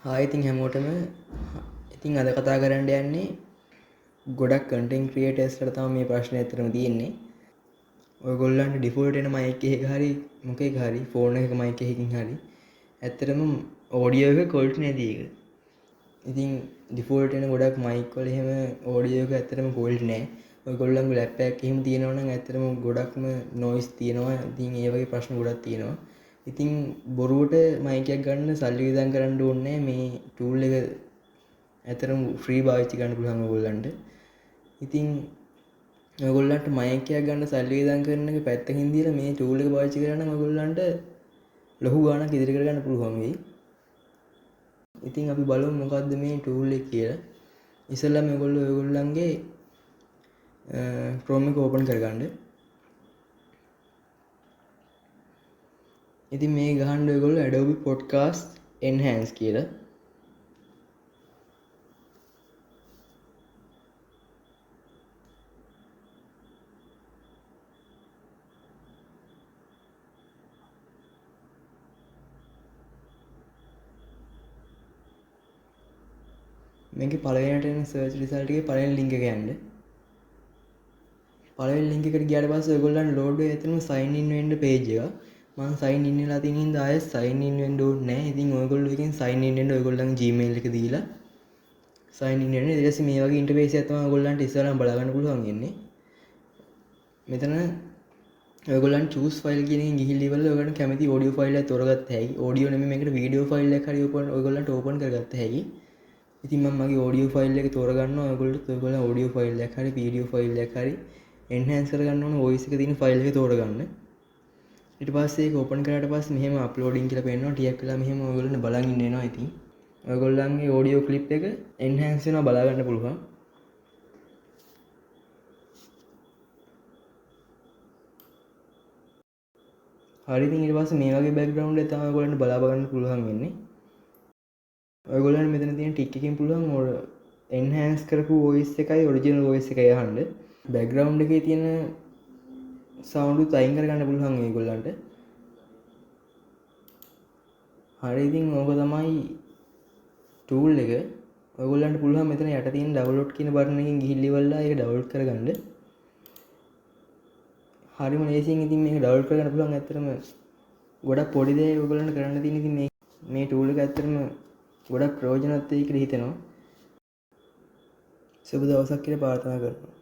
ඉතින් හැමෝටම ඉතින් අද කතා කරන්න යන්නේ ගොඩක් කන්ටෙන්ට් ක්‍රියේටර්ස්ලා තමයි මේ ප්‍රශ්නේ ඇත්තටම තියෙන්නේ. ඔයගොල්ලන්ට ඩිෆෝල්ට් එන මයික් එකක හරි මොකේක හරි ෆෝන් එකක මයික් එකකින් හරි ඇත්තටම ඔඩියෝ එක ක්වොලිටි නැති එක. ඉතින් ඩිෆෝල්ට් එන ගොඩක් මයික් වල එහෙම ඔඩියෝ එක ඇත්තටම ක්වොලිටි නැහැ. ඔයගොල්ලන්ගේ ලැප් එකක් එහෙම තියෙනවා නම් ඇත්තටම ගොඩක්ම නොයිස් තියෙනවා. ඉතින් ඒ වගේ ප්‍රශ්න ගොඩක් තියෙනවා. ඉතින් බොරුවට මයික් එකක් ගන්න සල්ලි වියදම් කරන්න ඕනේ මේ ටූල් එක ඇත්තටම ෆ්‍රී පාවිච්චි කරන්න පුළුවන් ඔයගොල්ලන්ට. ඉතින් ඔයගොල්ලන්ට මයික් එකක් ගන්න සල්ලි වියදම් කරන එක පැත්තකින් දීලා මේ ටූල් එක පාවිච්චි කරා නම් ඔයගොල්ලන්ට ලොකු ගාණක් ඉදිරි කරගන්න පුළුවන් වෙයි. ඉතින් අපි බලමු මොකද්ද මේ ටූල් එක කියලා. ඉස්සෙල්ලාම ඔයගොල්ලන්ගේ Chrome එක ඕපන් කරගන්න. ඉතින් මේ ගහන්න ඔයගොල්ලෝ Adobe Podcast Enhance කියලා. මේකේ පළවෙනියට එන සර්ච් රිසල්ට් එකේ පළවෙනි ලින්ක් එක යන්න. පළවෙනි ලින්ක් එකට ගියාට පස්සේ ඔයගොල්ලන්ට ලෝඩ් වෙයි එතනම sign in වෙන්න page එක. මම sign in වෙලා තියෙන හින්දා ආයෙත් sign in වෙන්න ඕනේ නැහැ. ඉතින් ඔයගොල්ලෝ එකෙන් sign in වෙන්න ඔයගොල්ලන්ගේ Gmail එක දීලා sign in වෙන්න. ඊට පස්සේ මේ වගේ ඉන්ටර්ෆේස් එකක් තමයි ඔයගොල්ලන්ට ඉස්සරහම බලා ගන්න පුළුවන් වෙන්නේ. මෙතන ඔයගොල්ලන් choose file කියන එකෙන් ගිහිල්ලා ඉවරලා ඔයගොල්ලන් කැමති audio file එකක් තෝරගත්ත හැකි. audio නෙමෙයි මේකට video file එකක් හරි ඔයගොල්ලන්ට open කරගත්ත හැකි. ඉතින් මම මගේ audio file එක තෝරගන්නවා. ඔයගොල්ලෝ audio file එකක් හරි video file එකක් හරි enhance කරගන්න ඕන voice එක තියෙන file එක තෝරගන්න. ඊට පස්සේ ඒක open කරාට පස්සේ මෙහෙම uploading කියලා පේනවා. ටිකක් වෙලා මෙහෙම ඔයගොල්ලන්ට බලන් ඉන්න වෙනවා. ඉතින් ඔයගොල්ලන්ගේ audio clip එක enhance වෙනවා බලා ගන්න පුළුවන්. හරි ඉතින් ඊට පස්සේ මේ වගේ background එක තමයි ඔයගොල්ලන්ට බලා ගන්න පුළුවන් වෙන්නේ. ඔයගොල්ලන්ට මෙතන තියෙන ටික් එකකින් පුළුවන් enhance කරපු voice එකයි original voice එකයි අහන්න. background එකේ තියෙන sound උත් අයින් කරගන්න පුළුවන් ඔයගොල්ලන්ට. හරි ඉතින් ඕක තමයි tool එක. ඔයගොල්ලන්ට පුළුවන් මෙතන යට තියෙන download කියන බටන් එකෙන් ගිහිල්ලා ඉවරලා ඒක download කරගන්න. හරිම ලේසියෙන් ඉතින් මේක download කරගන්න පුළුවන්. ඇත්තටම ගොඩක් පොඩි දේ ඔයගොල්ලන්ට කරන්න තියෙන ඉතින් මේ tool එක ඇත්තටම ගොඩක් ප්‍රයෝජනවත් වෙයි කියලා හිතෙනවා. සුබ දවසක් කියලා ප්‍රාර්ථනා කරනවා.